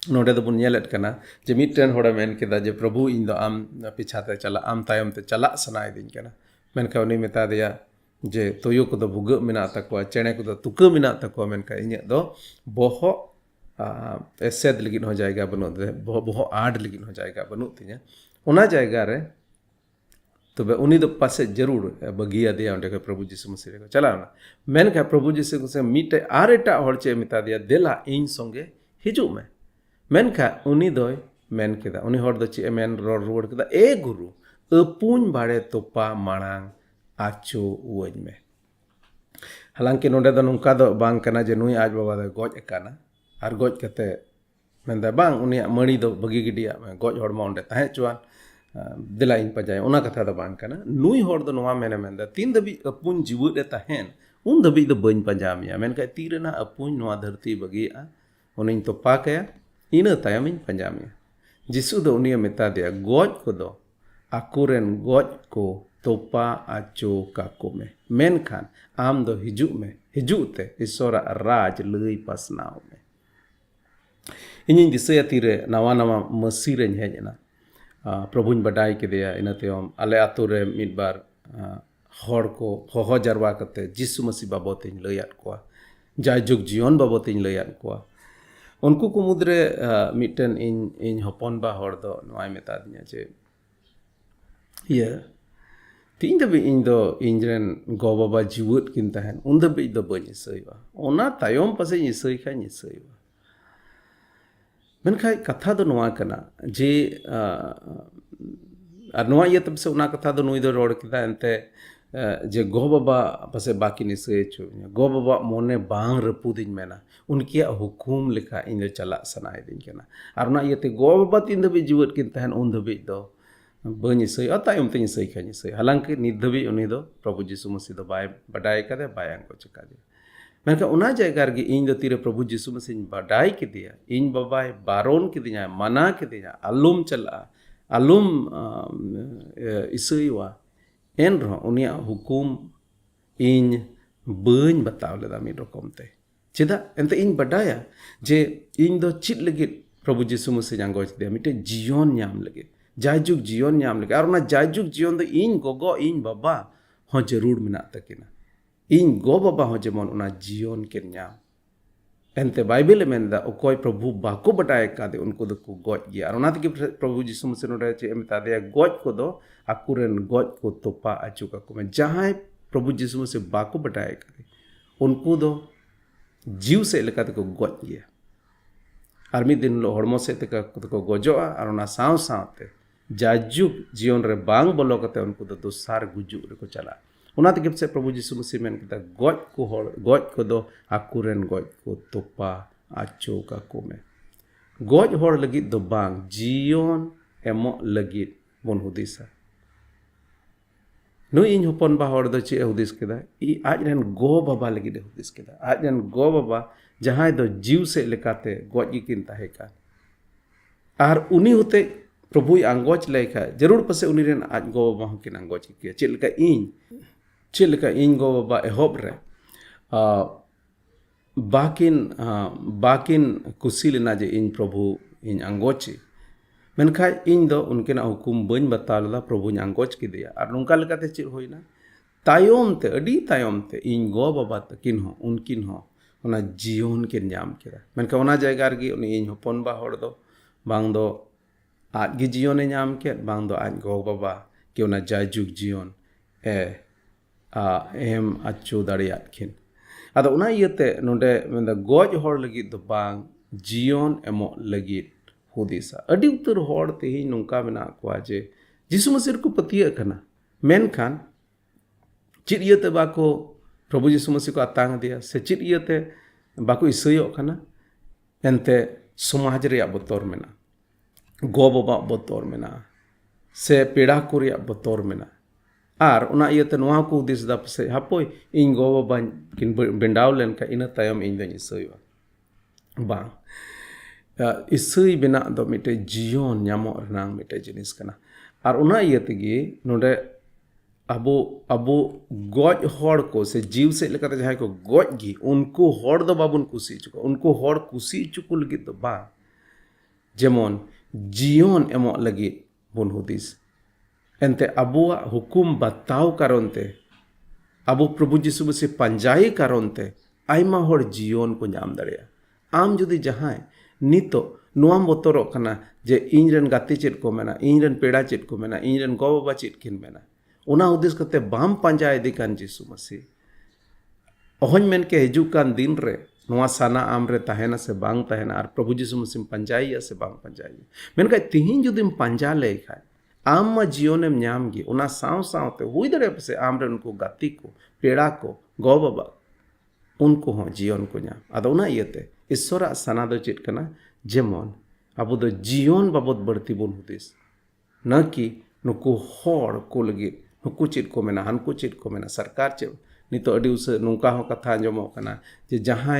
नोडे दो बुन नेलेट कना जे मिदटेन होड़े मेन केदा जे प्रभु इन दो आम पिछाते चला आम तायम ते चला सनाय दिन कना मेनखा उनी मेता दिया जे तोयो को दो भुग मिना तकवा चेणे को दो तुका मिना तकवा मेनखा इnya दो बोहो एसेद लगिन हो जाएगा बनो दे बोहो आड लगिन हो जाएगा बनो तिnya उना जाएगा रे तबे उनी दो पासे जरूर बगिया दिया उनके के प्रभु यीशु मसीह को चला ना मेनखा प्रभु यीशु को से मिटे आरेटा होड़ चे मिता दिया देला इन संगे हिजु में मेनखा उनी दोय मेन केदा उनी होड़ दो चे मेन रोड रोड केदा ए गुरु अपुन बाड़े तोपा मांग आचो वज में हालांकि नोडे दो नुका दो बांग कना जे नुई आज बाबा दो गोज एकाना आर गोज कते मेंदा बांग उनी मणि दो बगी गिडिया में गोज होड़ मा ओंडे ताहे चुआन दिला इन पजाय उना कथा दो बांग कना नुई होड़ दो नोआ मेने मेंदा तीन दबी अपुन जीवु दे ताहेन उन दबी दो बइन पंजामिया मेनका तीरना अपुन नोआ धरती बगिया उनिन तोपा कया इन तायमिन पंजामिया जिसु दो उनी मेता दिया गोज को दो आकुरेन गोज को तोपा आचो काको में मेनखान आम दो हिजु ते ईश्वरा राज लई पासनाव में इनिन दिसया तीरे नवा नवा मसीरे हेजना प्रभुन बडाई के दिया इनतेम आले आतु रे मिद बार हर को होहो जारवा कते जिसु मसीह बाबत इन लयात कोआ जायजुग जीवन बाबत इन लयात कोआ उनको को मुद्रे मिटन इन हपन बा हर दो नोय मेता दिया जे ये तीन दबी इन दो इंजरन गो बाबा जीवत किन तहन उन दबी दो बनि सईवा ओना तायम पसे नि सई खा नि सईवा मेनखाय कथा दो नोआ कना जे आर नोआ ये तब से उना कथा दो नुई दो रोड किदा एंते जे गो बाबा पसे बाकी नि सई छु गो बाबा मोने बांग रपुदिन मेना उनकी हुकुम लिखा इन दो चला सनाय दिन कना आर ना ये ते गो बाबा तीन दबी जीवत किन तहन उन दबी दो बनी सही तायम ते सही खानी सही हालांकि नित धबी उनी दो प्रभु यीशु मसीह दो बाय बडाय कदे बायन को चिका दे मेनका उना जायगा रे इन दो तीरे प्रभु यीशु मसीह बडाय के दिया इन बाबाय बारोन के दिया मना के दिया आलुम चला आलुम इसईवा एन रो उनिया हुकुम इन बन बताव लेदा मी रकम ते चेदा एंते इन बडाया जे इन दो चित लगे प्रभु यीशु मसीह आंगोच दे मिटे जीवन नाम लगे जायजुग जीवन नाम लगे और ना जायजुग जीवन दो इन गोगो इन बाबा हो जरूर मिना तकिना इन गो बाबा हो जेमन उना जीवन के नाम एंते बाइबल में दा ओकोय प्रभु बाको बटाय कादे उनको दो को गोज गया और नाते प्रभु यीशु मसीह नो चे मिता दे गोज को दो अकुरन गोज को तोपा अचुका को में जहां प्रभु यीशु मसीह बाको बटाय कादे उनको दो जीव से लेका को गोज गया और मिद दिन लो हड़मो से को गोजोआ और ना साव सावते जाजुग जीवन रे बांग बोलो कते उनको दो दोसार गुजु रे को चला उनाते गिफ्ट से प्रभु यीशु मसीह मेन किता गोज को दो अकुरन गोज को तोपा आचो का को में गोज होड़ लगी दो बांग जीवन एमो लगी बन हुदिसा नु इन हपन बा होड़ दो चे हुदिस केदा ई आज रन गो बाबा लगी दे हुदिस केदा आज रन गो बाबा जहां दो जीव से लेकाते गोज की किन ताहे का आर उनी होते प्रभु आंगोच लेखा जरूर पसे उनी रेन आज गो बाबा किन आंगोच की चेलका इन गो बाबा एहब रे बाकिन कुसी लेना जे इन प्रभु इन आंगोची मेनखा इन दो उनकेना हुकुम बन बताला प्रभु आंगोच की दिया और नुका लेकाते चे होइना तायम ते अडी तायम ते इन गो बाबा तकिन हो उनकिन हो ओना जीवन के नाम केदा मेनखा ओना जायगा रे उनी इन हपन बा होड़ दो बांग दो आज गी जीवन ए नाम के बांग दो आज गो बाबा के ओना जायजुग जीवन एम अच्छो दाड़ियात खिन अदो उना इयते नोडे मेंदा गोज होड़ लगी दो बांग जीवन एमो लगी हुदिसा अडी उतर होड़ ते ही नुका मेना को जे यीशु मसीह को पतिया कना मेनखान चित इयते बाको प्रभु यीशु मसीह को आतांग दिया से चित इयते बाको इसयो कना एनते समाज रे बतौर मेना गो बाबा बतौर मेना से पेड़ा को रे बतौर मेना आर उना इयते नोआ को दिस दा पसे हापोय इन गो बाबा किन बेंडाव लेन का इन तायम इन दो इसयो बा इसई बिना दो मिटे जीवन न्यामो रनांग मिटे जिनिस कना are Una इयते gay नोडे above goes होड़ को से जीव से लेकर जहां को गोज गी उनको होड़ दो बाबुन कुसी चुको उनको होड़ कुसी चुको लगी तो बा जेमन जीवन एमो लगी बुन हुदिस एंते अबुआ हुकुम बताओ कारणते अबो प्रभु यीशु मसीह पंजाई कारणते आयमा होड़ जीवन को नाम दड़िया आम जुदी जहां नितो नोआम बोतरो कना जे इनरन गाती चेत को मेना इनरन पेड़ा चेत को मेना इनरन गो बाबा चेत किन मेना उना उद्देश करते बाम पंजाय दिकान यीशु मसीह ओहन मेन के हिजुकान दिन रे नोआ साना आम रे तहना से बांग तहना और प्रभु यीशु मसीह पंजाई से बांग पंजाई मेन का तिहिन जुदिम पंजा ले खाय आम मा जीवनेम नाम गी उना साव सावते हुई दरे पसे आम रे उनको गाती को पेड़ा को गो बाबा उनको हो जीवन को नाम अदो उना इयते ईश्वरा साना दो चेत कना जेमन अबो दो जीवन बाबत बढ़ती बोन हुदिस न कि नुको होड़ को लगी नुको चेत को मेना हनको चेत को मेना सरकार चे नितो अडी उस नुका हो कथा अंजमो कना जे जहां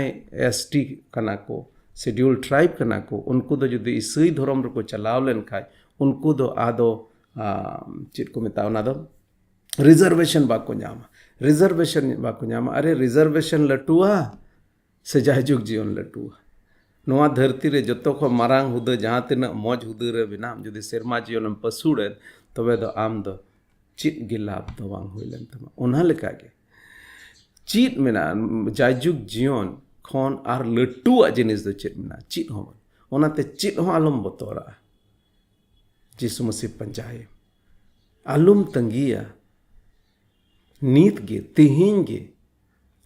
एसटी कना को शेड्यूल ट्राइब कना को उनको दो जुदी इसई धर्म रे को चलाव लेन खाय उनको दो आदो चेत को मेता ना दो रिजर्वेशन बाको न्यामा अरे रिजर्वेशन लटुआ से जायजुग जीवन लटुआ नोआ धरती रे जतो को मारांग हुद जहां तिना मौज हुद रे बिनाम जुदी सेरमा जीवन पसुड़े तबे दो आम दो चित गिलाब दो बांग होइलेन तमा उना लेका गे चित मेना जायजुग जीवन खन आर लटुआ जिनिस दो चित मेना चित हो ओनाते चित हो आलम बतोरा यीशु मसीह पंजाए आलम तंगिया नीत गे तिहिन गे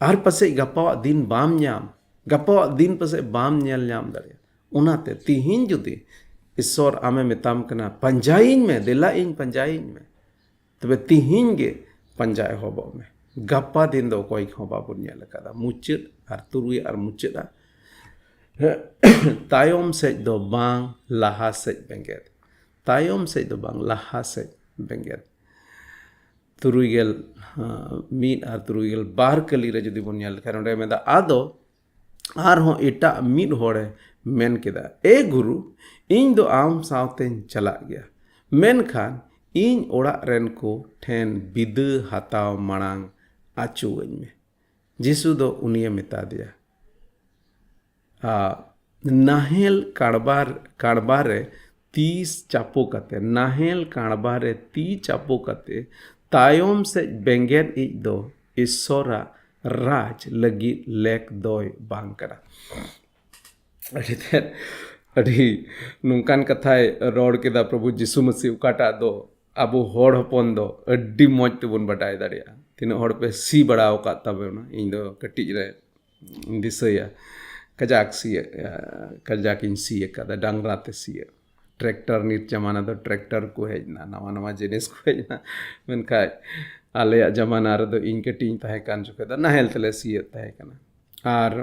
आर पसे गपा दिन बाम न्याम गपा दिन पसे बाम न्याल न्याम दरे उनाते तिहिन जुदी ईश्वर आमे मेताम कना पंजाइन में दिला इन पंजाइन में तबे तिहिन गे पंजाय होबो में गपा दिन दो कोई होबा बुनिया लकादा मुचित आर तुरुई आर मुचिदा तायम से दो बांग लाहा से बेंगेद तायम से दो बांग लाहा से बेंगेद तुरुईगेल मीट आर तुरुईगेल बार कली रे जुदी बुनिया लका नोडे मेदा आदो आर हो एटा मीट होड़े मेन केदा ए गुरु इन दो आम सावतें चला गया मेनखान इन ओड़ा रेन को ठेन बिद हाताव मांग आचुवኝ में जीसु दो उनिया मेता दिया नाहेल काड़बारे तीस चापो कते नाहेल काड़बारे ती चापो कते तायम से बेंगेर इज दो ईश्वरा राज लगी लेक दोय बांग करा अड़ी नुकान कथाय रोड केदा प्रभु यीशु मसीह उकाटा दो अबो होड़ हपन दो अड्डी मौज तेबन बटाय दाड़िया तीन होड़ पे सी बड़ाव का तबेना इन दो कटिज रे दिसया कजाक इन सी का डांगरा ते सी ट्रैक्टर नित जमाना दो ट्रैक्टर को हेजना नवा नवा जिनिस को हेजना मेनखा आले जमाना रे दो इन कटिज तहे कान जुके दा नाहेल तले सी तहे कना आर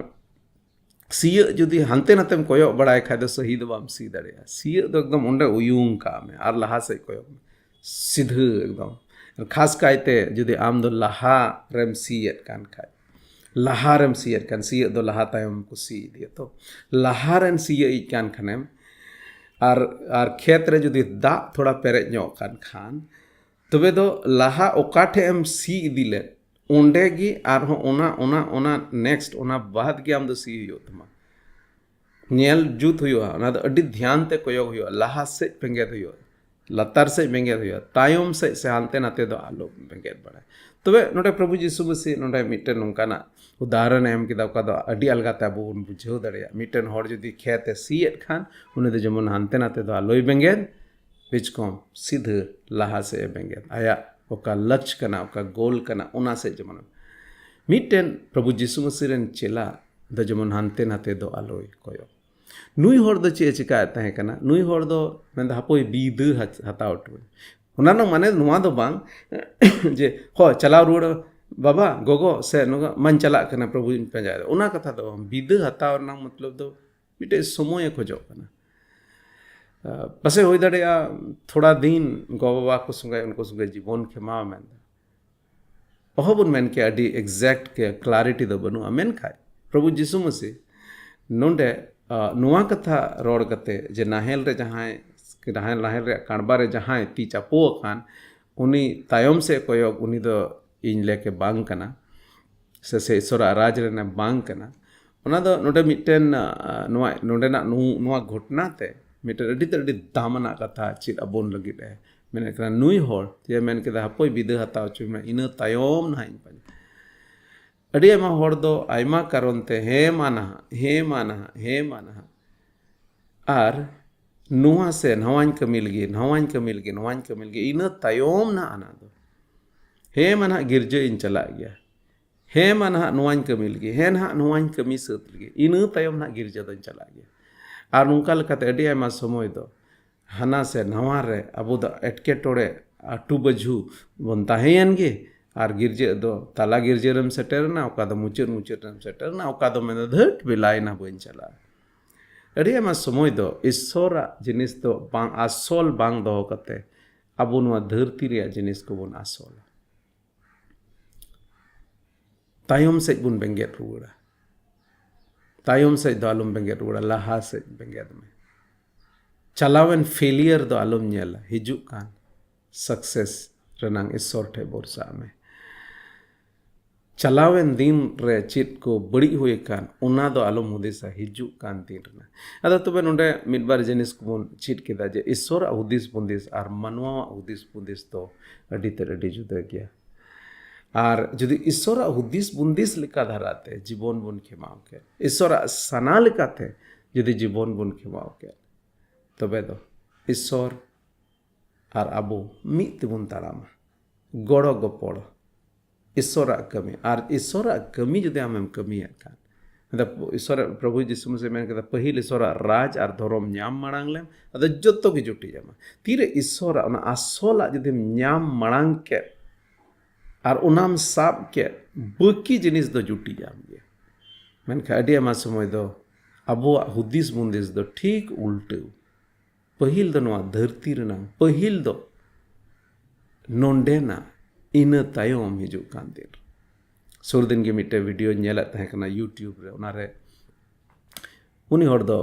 सीय जुदी हानते नातेम कोयो बड़ाय खाय दो सही दो बाम सी दाड़िया सीय दो एकदम उंडे उयुंग का में आर लहा से कोयो सीधे एकदम खास कायते जुदी आम दो लहा रेम सीयत कान खाय लहा रेम सीयत कान सीय दो लहा तायम को सी दिया तो लहा rain Siya is can't खनेम are खेत रे जुदी दा थोड़ा पेरेज ᱧᱚᱜ कान खान तबे दो लहा ओकाठे एम सी दिले उंडे गी आर हो ओना नेक्स्ट ओना बाद गे आम दो सी हुयो तमा नेल जुत हुयो ओना दो अड्डी ध्यान ते कोयोग हुयो लहा से पेंगेद हुयो लतार से बेंगेद हुयो तायम से हानते नाते दो आलो बेंगेद बड़ा तबे नोडे प्रभु यीशु मसीह नोडे मिटन नोंकाना उदाहरण एम किदा का दो अड्डी अलगाते अबो बन बुझाव दाड़िया मिटन होड़ जुदी खेते सीएट खान उनी दो जेमन हानते नाते दो आलोय बेंगेद बिचकम सीधे लहा से बेंगेद आया ओका लक्ष्य कना ओका गोल कना ओना से जेमन मिटन प्रभु यीशु मसीह रेन चेला दो जेमन हानते नाते दो आलोय कोयो नुई होड़ दो चे चिका तहे कना नुई होड़ दो मेन हापोय बीद हताव टो ओना न माने नुआ दो बांग जे हो चलाव रुड़ बाबा गोगो से नोगा मन चला कना प्रभु पंजाय ओना कथा दो बीद हताव ना मतलब दो मिटे समय खोजो कना पसे होई दाड़िया थोड़ा दिन गो बाबा को संगे उनको संगे जीवन खेमा मेन ओहबन मेन के अडी एग्जैक्ट के क्लैरिटी दो बनु मेन खाय प्रभु यीशु मसीह नोंडे नुआ कथा रोड कते जे नाहेल रे जहां नाहेल रे काड़बा रे जहां ती चापो खान उनी तायम से कोयोग उनी दो इन लेके बांग कना से ईश्वरा राज रे बांग कना ओना दो नोडे मिटन नुआ नोडे ना नुआ घटना ते मिटन अडी दामना कथा चित अबोन लगी है मैंने कहा नुई होड़ जे मेन के हपोय बिदा हताव छु मैं इन तायम ना इन पानी अड़ी आयमा होड़ दो आयमा कारण ते हे माना आर नुआ से नवान कमिल गे इन तायम ना आना दो हे माना गिरजे इन चला गया हे माना नुआन कमिल गे हे ना नुआन कमी सत गे इन तायम ना गिरजे दो चला गया आर नुका लकाते अड़ी आयमा समय दो हाना से नवा रे अबो दो एटके टोड़े आटू बजू बन ताहेन गे आर गिरजे दो ताला गिरजे रम सेटरना ओका दो मुचर रम सेटरना ओका दो मेन धट बेलाय ना बन चला अड़ी आयमा समय दो ईश्वरा जिनिस दो बांग आसल बांग दो कते अबो नुआ धरती रे जिनिस को बन आसल तायम से बुन बेंगेट रुड़ा तायम से दो आलम बेंगेट रुड़ा लहा से बेंगेट में चलावन फेलियर दो आलम नेला हिजु कान सक्सेस रनांग ईश्वर ठे बोरसा में चलावेन दिन रे चित को बड़ी हुए कान उना दो आलम हुदिसा हिजु कान दिन रना अदा तबे नोडे मिदबार जिनिस को बन चित केदा जे ईश्वर हुदिस बुंदिस आर मानवा हुदिस बुंदिस तो अडी ते अडी जुदा गया आर जुदी ईश्वर हुदिस बुंदिस लिका धराते जीवन बन खेमाव के ईश्वर सना लिकाते जुदी जीवन बन खेमाव के तबे दो ईश्वर आर अबो मित तेबुन ताड़ामा गड़ो गपड़ ईश्वर कमी आर ईश्वर कमी जुदी आमेम कमी खान ईश्वर प्रभु यीशु मसीह मेन कदा पहिल ईश्वर राज आर धर्म ᱧᱟᱢ माड़ांग लेम अदा जत्तो के जुटी जामा तीरे ईश्वर ओना आसोला जुदी ᱧᱟᱢ माड़ांग के आर उनाम साब के बाकी जिनिस दो जुटी जाम गे मेनखा अडी आमा समय दो अबो हुदिस बुंदिस दो ठीक उल्टे पहिल दो नवा धरती रना पहिल दो नोंडेना इन तायम हिजु कान दिन सुर दिन के मिटे वीडियो नेला तहे कना यूट्यूब रे ओना रे उनी होड़ दो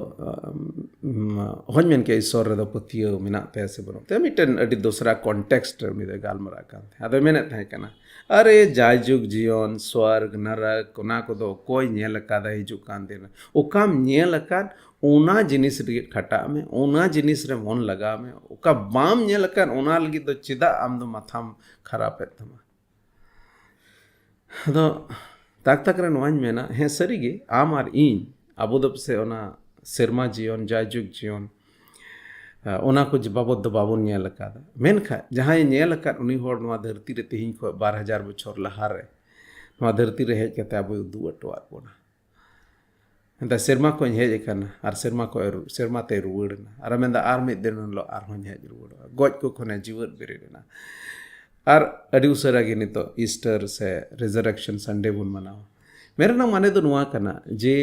होज मेन के ईश्वर रे दो पतियो मिना ते से बनो ते मिटन अडी दूसरा कॉन्टेक्स्ट रे मिदे गालमरा कान अदो मेने तहे कना अरे जायजुग जीवन स्वर्ग नरक ओना कोदो कोई नेल अकादा हिजुग कान दिन ओकाम नेल अकान ओना जिनिस रे खटा में ओना जिनिस रे मन लगा में ओका बाम नेल अकान ओना लगी दो चिदा आम दो माथाम खराब है तमा दो ताक ताक रे नोआñ मेना हे सरीगे आम आर इन अबो दब से ओना सेरमा जीवन जायजुग जीवन ओना को बाबद दो बाबन नेल अकादा मेनखा जहां नेल अकाद उनी होर नोआ धरती रे तेहिं को 12,000 बछर लहा रे नोआ धरती रे हेज कते अबो उदु अटोआद बोना एंता सेरमा को हेज एकाना आर सेरमा को सेरमा ते रुवड़ना आर मेंदा आर मिद दिन लो आर हों हेज रुवड़ गoj को खने जीवत बेरेना आर अडी उसरा गे नितो ईस्टर से रिजरेक्शन संडे बुन मनाओ मेरे ना माने दो नोआ कना जे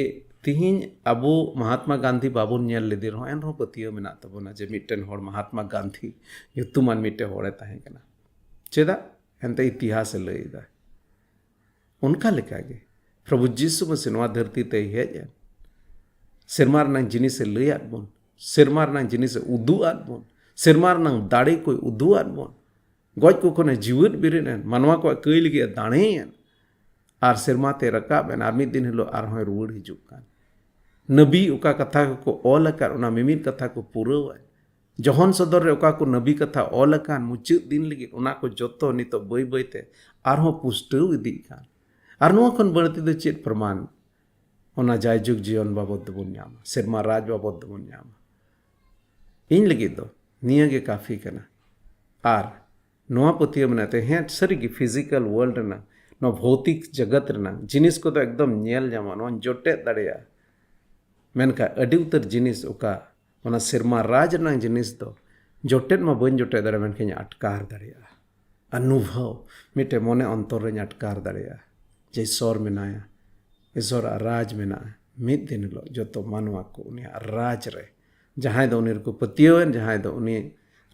तिहिं अबो महात्मा गांधी बाबुन नेल लेदि रहो एन रहो पतियो मेना तबोना जे मिटन होड़ महात्मा गांधी युतुमान मिटे होड़े ताहें कना चेदा एंते इतिहास लईदा उनका लेकागे प्रभु जीसु मसीह नोआ धरती ते हेज सेरमार नंग जिनिस लईआद बोन सेरमार नंग जिनिस उदुआद बोन सेरमार नंग दाड़े कोई उदुआद बोन गoj को कोने जीवत बिरेन मानवा को कई लगे दाणेन आर सेरमा ते रकाब एन आर मिद दिन हिलो आर होय रुवड़ हिजुग कान नबी उका कथा को ऑल अकान उना मिमिद कथा को पुरावा जहन सदर रे उका को नबी कथा ऑल अकान मुचाद दिन लगी उना को जतो नितो बई बईते आर हो पुष्टव इदी कान आर नोआ खन बड़ती दो चेत प्रमाण ओना जायजुग जीवन बाबद दबुन ᱧᱟᱢᱟ सेरमा राज बाबद दबुन ᱧᱟᱢᱟ इन लगी दो निया गे काफी कना आर नोआ पतियो मनाते हैं सरी की फिजिकल वर्ल्ड ना नो भौतिक जगत रना जिनिस को तो एकदम नेल ᱧᱟᱢᱟ नो जोटे दड़िया मेनका अडी उतर जिनिस उका ओना सेरमा राज ना जिनिस दो जोटेट मा बन जोटे दड़े मेनके अटकार दड़िया अनुभव मिटे मोने अंतर रे अटकार दड़िया जे ईश्वर मेनाया ईश्वर राज मेना मिद दिन लो जतो मानवा को उनी राज रे जहां दो उनी को पतियोन जहां दो उनी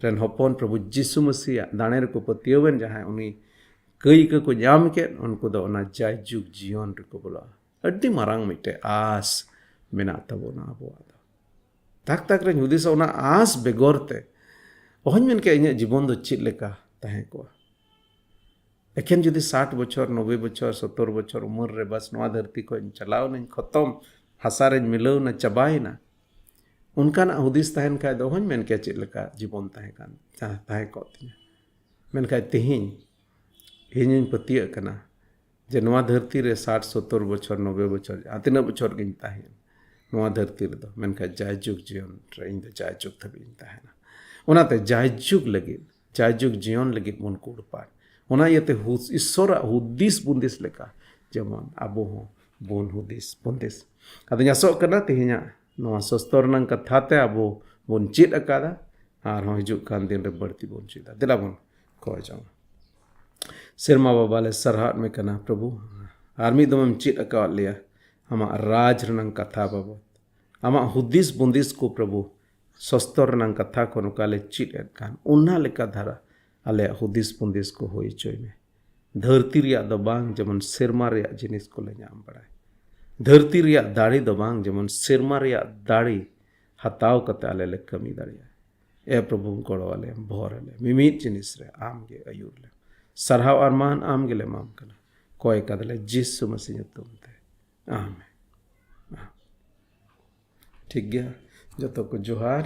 रेन हपन प्रभु जीसु मसीह दाणे रे को पतियोन जहां उनी कई को ᱧᱟᱢ के उनको दो ओना जायजुग जीवन रे को बोला अड्डी मारांग मिटे आस मेना तबोना अबो ताक ताक रे हुदिस ओना आस बेगोरते ओहन मेन के इने जीवन दो चित लेका ताहे को एखेन जुदी 60 बछर 90 बछर 70 बछर उम्र रे बस नोआ धरती को चलाव नहीं खत्म हसारे मिलव न चबाइना उनका ना हुदिस तहन का दोहन मेन के चित लेका जीवन ताहे कान ताहे को मेन का तिहिं हिन पतिया कना जे नोआ धरती रे 60 70 बछर 90 बछर आतिना बछर गिन ताहे नोआ धरती रे दो मेन का जायजुग जीवन रे इन जायजुग थबिन ताहेना ओनाते जायजुग लगी जायजुग जीवन लगी मन को उड़पान ओना यते ईश्वर हुदिस बुंदिस लेका जेमन आबो हो बोन हुदिस बुंदिस अद न्यासो कना तिहिना नोआ सस्तर नंग कथाते आबो बोन चित अकादा आर हो हिजुग कान दिन रे बड़ती बोन चिदा दिला बोन को जाओ सेरमा बाबा ले सरहाट में कना प्रभु आर्मी दमम चित अका लिया आमा राज रनंग कथा बाबा आमा हुदिस बुंदिस को प्रभु सस्तर नंग कथा को नुकाले चित कान उन्ना लेका धारा आले हुदिस बुंदिस को होई चोय में धरती रिया दो बांग जेमन सेरमा रिया जिनिस को ले ᱧᱟᱢ बड़ाय धरती रिया दाड़ी दो बांग जेमन सेरमा रिया दाड़ी हताव कते आले ले कमी दाड़िया ए प्रभु गोड़ो आले भोर आले मिमित जिनिस रे आम गे अयुर ले सरहाव अरमान आम गेले माम कना कोय कदले जीसु मसीह तुम ते आमेन ठीक गया जतो को जोहार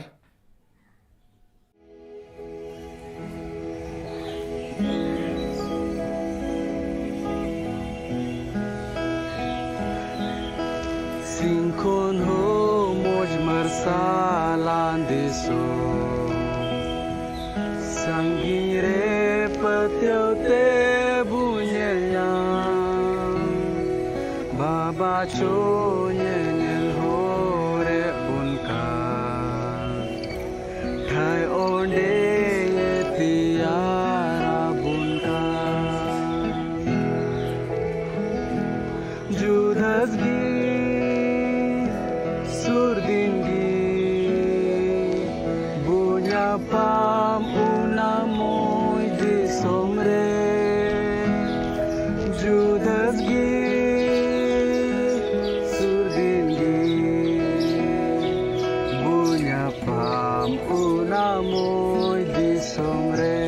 Sinkon ho moj marsalan deso Sangire patyo te bunyanya Baba cho nyen hore bunka Thai onde tiara bunka Judas gi Pam unamoy di somre Judas gi surdin gi bunya pam unamoy di somre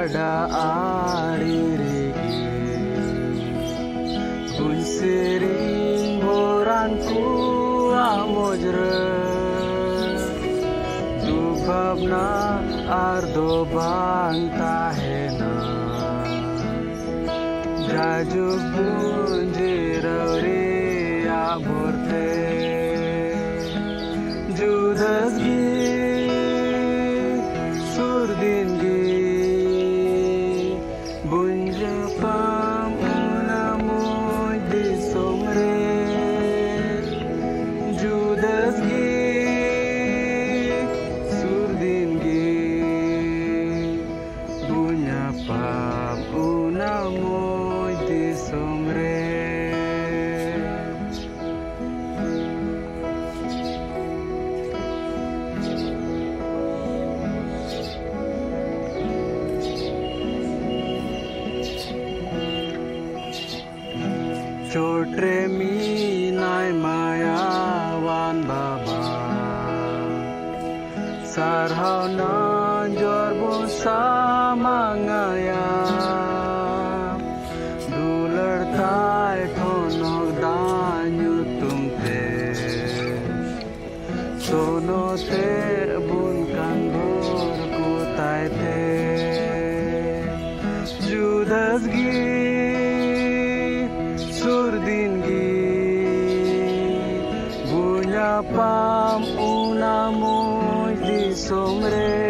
gada aririgi bunsiring boranku amojre dubabna ardo bang tahena jajuk bunjirauri aborte judas gi surdin gi bunja pam unamoy di somre judas gi surdin gi bunya pam unamoy di somre Chotre mi nai mayawan baba sarhau na jorbo samangaya dular tai thonok danyu tumte sono te bun kanbor ko tai te Judas gi surdin gi bunya pam unamoy di somre